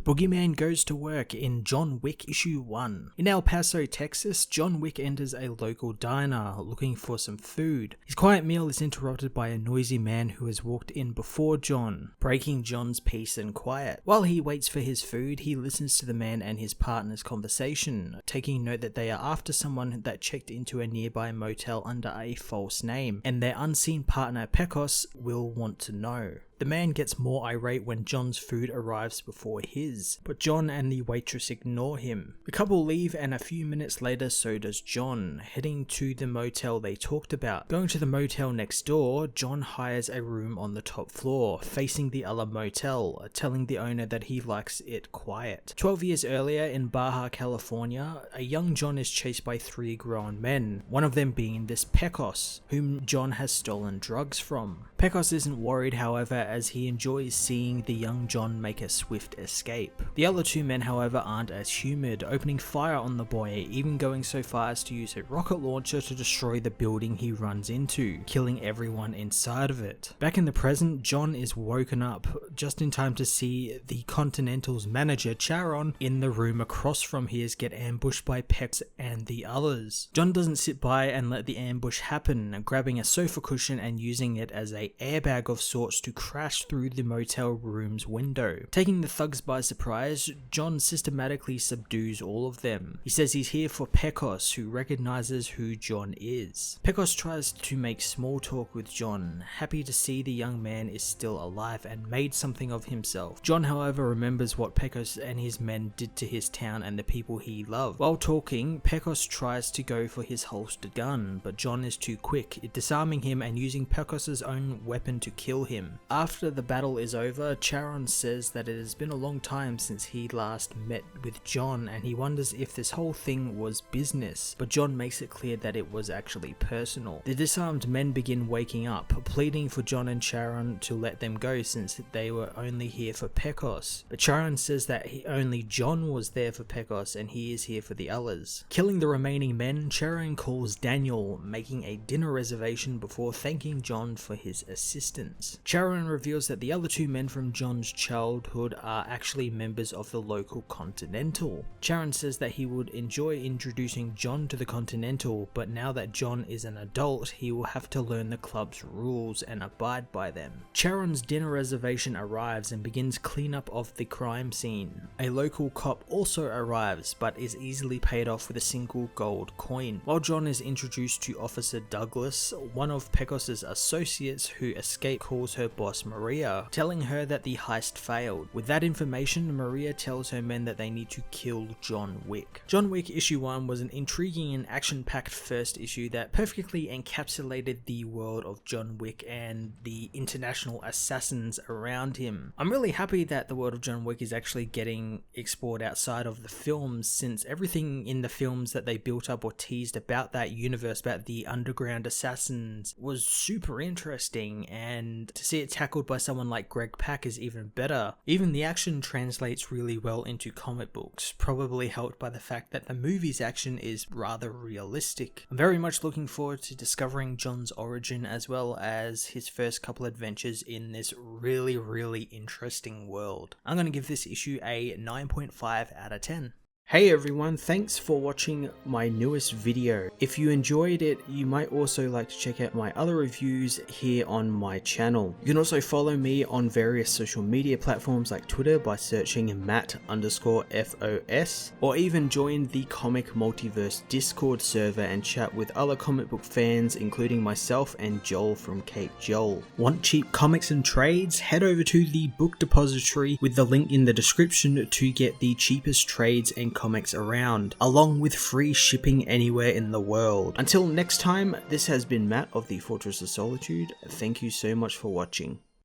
Boogeyman goes to work in John Wick issue 1. In El Paso, Texas, John Wick enters a local diner looking for some food. His quiet meal is interrupted by a noisy man who has walked in before John, breaking John's peace and quiet. While he waits for his food, he listens to the man and his partner's conversation, taking note that they are after someone that checked into a nearby motel under a false name, and their unseen partner Pecos will want to know. The man gets more irate when John's food arrives before his, but John and the waitress ignore him. The couple leave, and a few minutes later so does John, heading to the motel they talked about. Going to the motel next door, John hires a room on the top floor, facing the other motel, telling the owner that he likes it quiet. 12 years earlier in Baja, California, a young John is chased by 3 grown men, one of them being this Pecos, whom John has stolen drugs from. Pecos isn't worried, however, as he enjoys seeing the young John make a swift escape. The other 2 men, however, aren't as humoured, opening fire on the boy, even going so far as to use a rocket launcher to destroy the building he runs into, killing everyone inside of it. Back in the present, John is woken up just in time to see the Continental's manager, Charon, in the room across from his get ambushed by Pex and the others. John doesn't sit by and let the ambush happen, grabbing a sofa cushion and using it as a airbag of sorts to crash through the motel room's window. Taking the thugs by surprise, John systematically subdues all of them. He says he's here for Pecos, who recognizes who John is. Pecos tries to make small talk with John, happy to see the young man is still alive and made something of himself. John, however, remembers what Pecos and his men did to his town and the people he loved. While talking, Pecos tries to go for his holstered gun, but John is too quick, disarming him and using Pecos' own weapon to kill him. After the battle is over, Charon says that it has been a long time since he last met with John, and he wonders if this whole thing was business, but John makes it clear that it was actually personal. The disarmed men begin waking up, pleading for John and Charon to let them go since they were only here for Pecos, but Charon says that only John was there for Pecos and he is here for the others. Killing the remaining men, Charon calls Daniel, making a dinner reservation before thanking John for his assistance. Charon reveals that the other 2 men from John's childhood are actually members of the local Continental. Charon says that he would enjoy introducing John to the Continental, but now that John is an adult, he will have to learn the club's rules and abide by them. Charon's dinner reservation arrives and begins cleanup of the crime scene. A local cop also arrives, but is easily paid off with a single gold coin. While John is introduced to Officer Douglas, one of Pecos' associates who escaped calls her boss Maria, telling her that the heist failed. With that information, Maria tells her men that they need to kill John Wick. John Wick issue 1 was an intriguing and action-packed first issue that perfectly encapsulated the world of John Wick and the international assassins around him. I'm really happy that the world of John Wick is actually getting explored outside of the films, since everything in the films that they built up or teased about that universe, about the underground assassins, was super interesting, and to see it tackled by someone like Greg Pak is even better. Even the action translates really well into comic books, probably helped by the fact that the movie's action is rather realistic. I'm very much looking forward to discovering John's origin as well as his first couple adventures in this really interesting world. I'm going to give this issue a 9.5 out of 10. Hey everyone, thanks for watching my newest video. If you enjoyed it, you might also like to check out my other reviews here on my channel. You can also follow me on various social media platforms like Twitter by searching Matt_FOS, or even join the Comic Multiverse Discord server and chat with other comic book fans, including myself and Joel from Cape Joel. Want cheap comics and trades? Head over to the book depository with the link in the description to get the cheapest trades and comics around, along with free shipping anywhere in the world. Until next time, this has been Matt of the Fortress of Solitude. Thank you so much for watching.